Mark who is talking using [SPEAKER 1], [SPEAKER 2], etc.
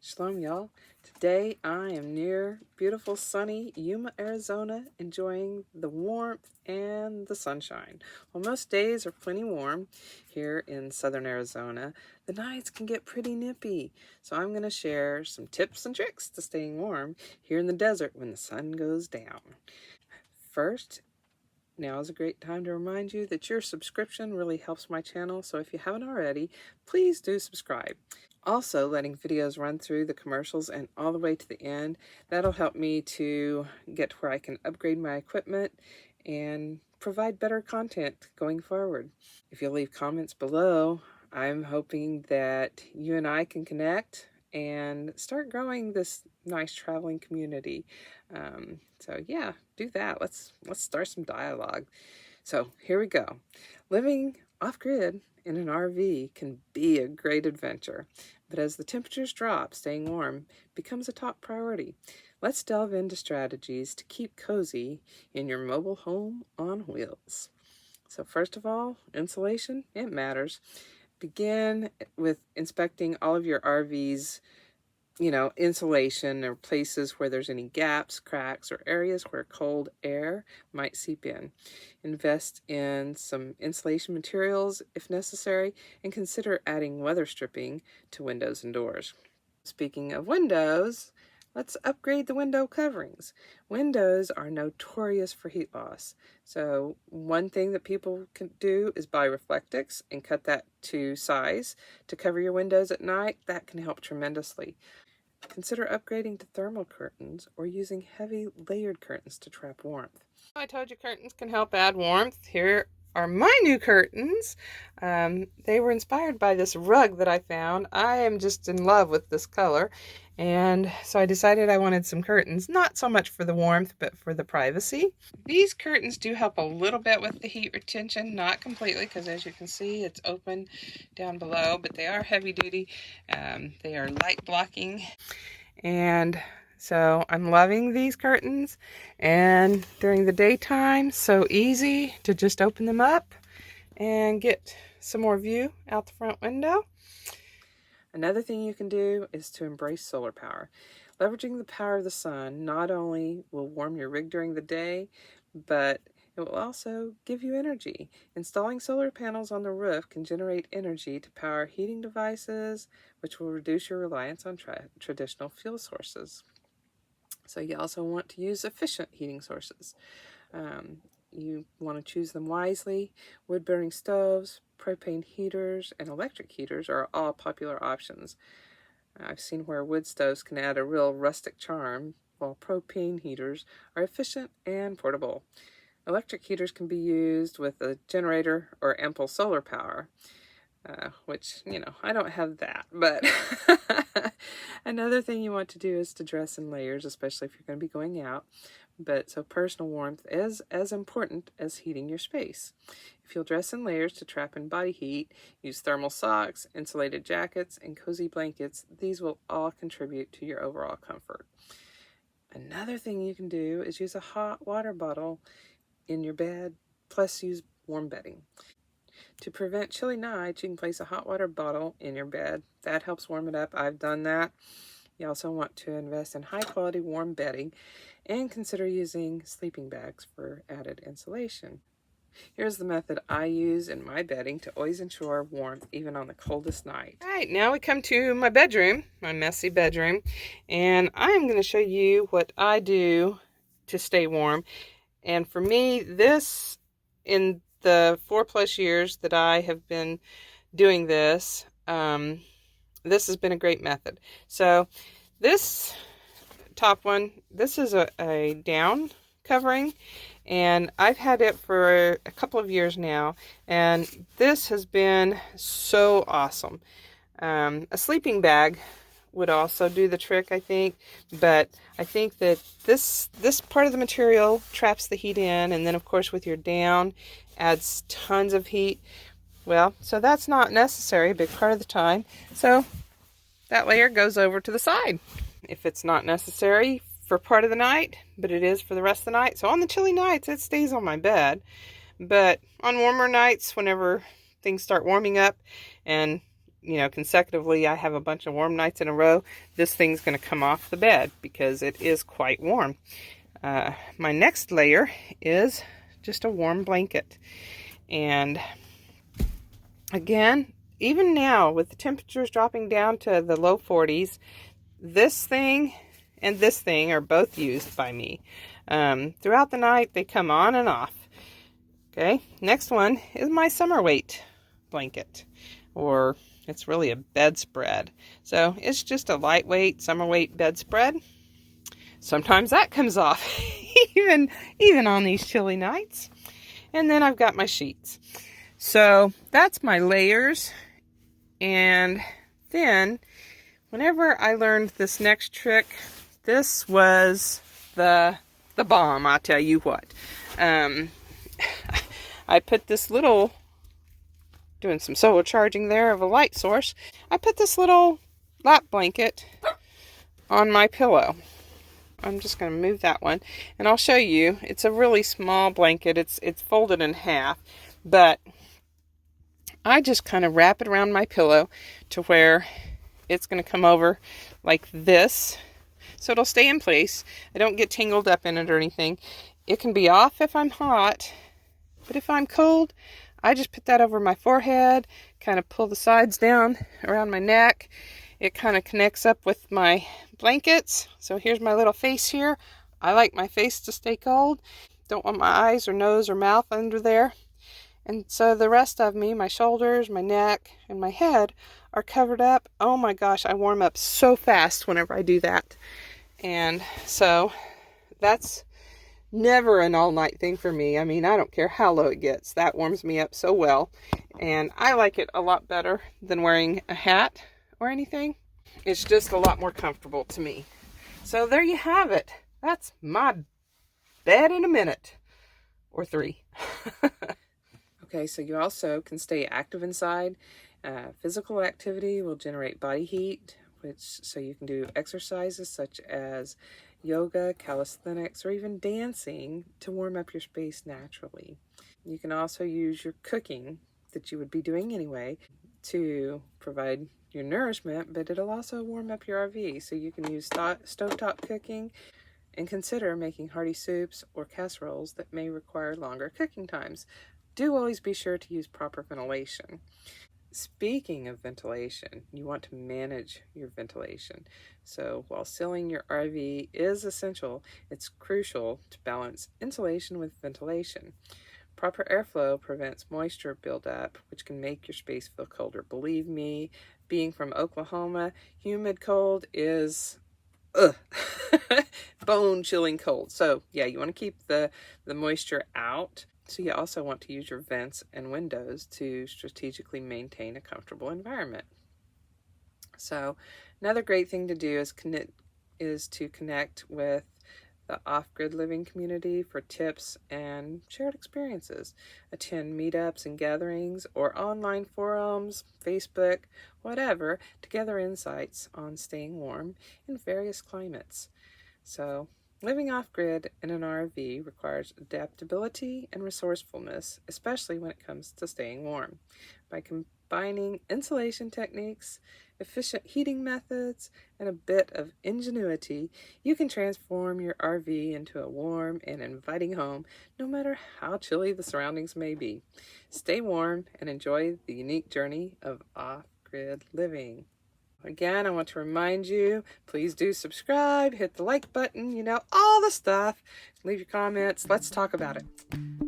[SPEAKER 1] Shalom, y'all. Today I am near beautiful sunny Yuma, Arizona, enjoying the warmth and the sunshine. While most days are plenty warm here in southern Arizona, the nights can get pretty nippy. So I'm going to share some tips and tricks to staying warm here in the desert when the sun goes down. First, now is a great time to remind you that your subscription really helps my channel, so if you haven't already, please do subscribe. Also, letting videos run through the commercials and all the way to the end, that'll help me to get to where I can upgrade my equipment and provide better content going forward. If you'll leave comments below, I'm hoping that you and I can connect and start growing this nice traveling community. So yeah, do that. Let's start some dialogue. So here we go. Living off-grid in an RV can be a great adventure, but as the temperatures drop, staying warm becomes a top priority. Let's delve into strategies to keep cozy in your mobile home on wheels. So first of all, insulation, it matters. Begin with inspecting all of your RV's insulation or places where there's any gaps, cracks, or areas where cold air might seep in. Invest in some insulation materials if necessary, and consider adding weather stripping to windows and doors. Speaking of windows, let's upgrade the window coverings. Windows are notorious for heat loss. So one thing that people can do is buy reflectix and cut that to size to cover your windows at night. That can help tremendously. Consider upgrading to thermal curtains or using heavy layered curtains to trap warmth. I told you curtains can help add warmth. Here are my new curtains. They were inspired by this rug that I found. I am just in love with this color, and so I decided I wanted some curtains, not so much for the warmth but for the privacy. These curtains do help a little bit with the heat retention, not completely, because as you can see it's open down below, but they are heavy duty. They are light blocking, and so I'm loving these curtains, and during the daytime, so easy to just open them up and get some more view out the front window. Another thing you can do is to embrace solar power. Leveraging the power of the sun not only will warm your rig during the day, but it will also give you energy. Installing solar panels on the roof can generate energy to power heating devices, which will reduce your reliance on traditional fuel sources. So you also want to use efficient heating sources. You want to choose them wisely. Wood-burning stoves, propane heaters, and electric heaters are all popular options. I've seen where wood stoves can add a real rustic charm, while propane heaters are efficient and portable. Electric heaters can be used with a generator or ample solar power, which, I don't have that, but another thing you want to do is to dress in layers, especially if you're going to be going out. But so personal warmth is as important as heating your space. If you'll dress in layers to trap in body heat, use thermal socks, insulated jackets, and cozy blankets, these will all contribute to your overall comfort. Another thing you can do is use a hot water bottle in your bed, plus use warm bedding. To prevent chilly nights, you can place a hot water bottle in your bed. That helps warm it up. I've done that. You also want to invest in high quality warm bedding and consider using sleeping bags for added insulation. Here's the method I use in my bedding to always ensure warmth even on the coldest night. All right, now we come to my bedroom, my messy bedroom, and I'm going to show you what I do to stay warm. And for me, this, in the 4+ years that I have been doing this, this has been a great method. So this top one, this is a down covering, and I've had it for a couple of years now, and this has been so awesome. A sleeping bag would also do the trick, I think, but I think that this part of the material traps the heat in, and then of course with your down adds tons of heat. Well, so that's not necessary a big part of the time, so that layer goes over to the side if it's not necessary for part of the night, but it is for the rest of the night. So on the chilly nights, it stays on my bed, but on warmer nights, whenever things start warming up and you know, consecutively I have a bunch of warm nights in a row, this thing's going to come off the bed because it is quite warm. My next layer is just a warm blanket. And again, even now with the temperatures dropping down to the low 40s, this thing and this thing are both used by me. Throughout the night, they come on and off. Okay, next one is my summer weight blanket, or it's really a bedspread. So it's just a lightweight summer weight bedspread. Sometimes that comes off, even on these chilly nights. And then I've got my sheets. So that's my layers. And then whenever I learned this next trick, this was the bomb, I'll tell you what. I put this little, doing some solar charging there of a light source, I put this little lap blanket on my pillow. I'm just going to move that one, and I'll show you. It's a really small blanket. It's folded in half, but I just kind of wrap it around my pillow to where it's going to come over like this, so it'll stay in place. I don't get tangled up in it or anything. It can be off if I'm hot, but if I'm cold, I just put that over my forehead, kind of pull the sides down around my neck. It kind of connects up with my blankets. So here's my little face here. I like my face to stay cold. Don't want my eyes or nose or mouth under there. And so the rest of me, my shoulders, my neck, and my head are covered up. Oh my gosh, I warm up so fast whenever I do that. And so that's never an all-night thing for me. I mean, I don't care how low it gets. That warms me up so well. And I like it a lot better than wearing a hat or anything. It's just a lot more comfortable to me. So there you have it. That's my bed in a minute. Or 3. Okay, so you also can stay active inside. Physical activity will generate body heat, so you can do exercises such as yoga, calisthenics, or even dancing to warm up your space naturally. You can also use your cooking that you would be doing anyway to provide your nourishment, but it'll also warm up your RV. So you can use stovetop cooking and consider making hearty soups or casseroles that may require longer cooking times. Do always be sure to use proper ventilation. Speaking of ventilation, you want to manage your ventilation. So while sealing your RV is essential, it's crucial to balance insulation with ventilation. Proper airflow prevents moisture buildup, which can make your space feel colder. Believe me, being from Oklahoma, humid cold is bone-chilling cold. So yeah, you want to keep the moisture out. So you also want to use your vents and windows to strategically maintain a comfortable environment. So another great thing to do is to connect with the off-grid living community for tips and shared experiences. Attend meetups and gatherings or online forums, Facebook, whatever, to gather insights on staying warm in various climates. So living off-grid in an RV requires adaptability and resourcefulness, especially when it comes to staying warm. By combining insulation techniques, efficient heating methods, and a bit of ingenuity, you can transform your RV into a warm and inviting home, no matter how chilly the surroundings may be. Stay warm and enjoy the unique journey of off-grid living. Again, I want to remind you, please do subscribe, hit the like button, all the stuff. Leave your comments. Let's talk about it.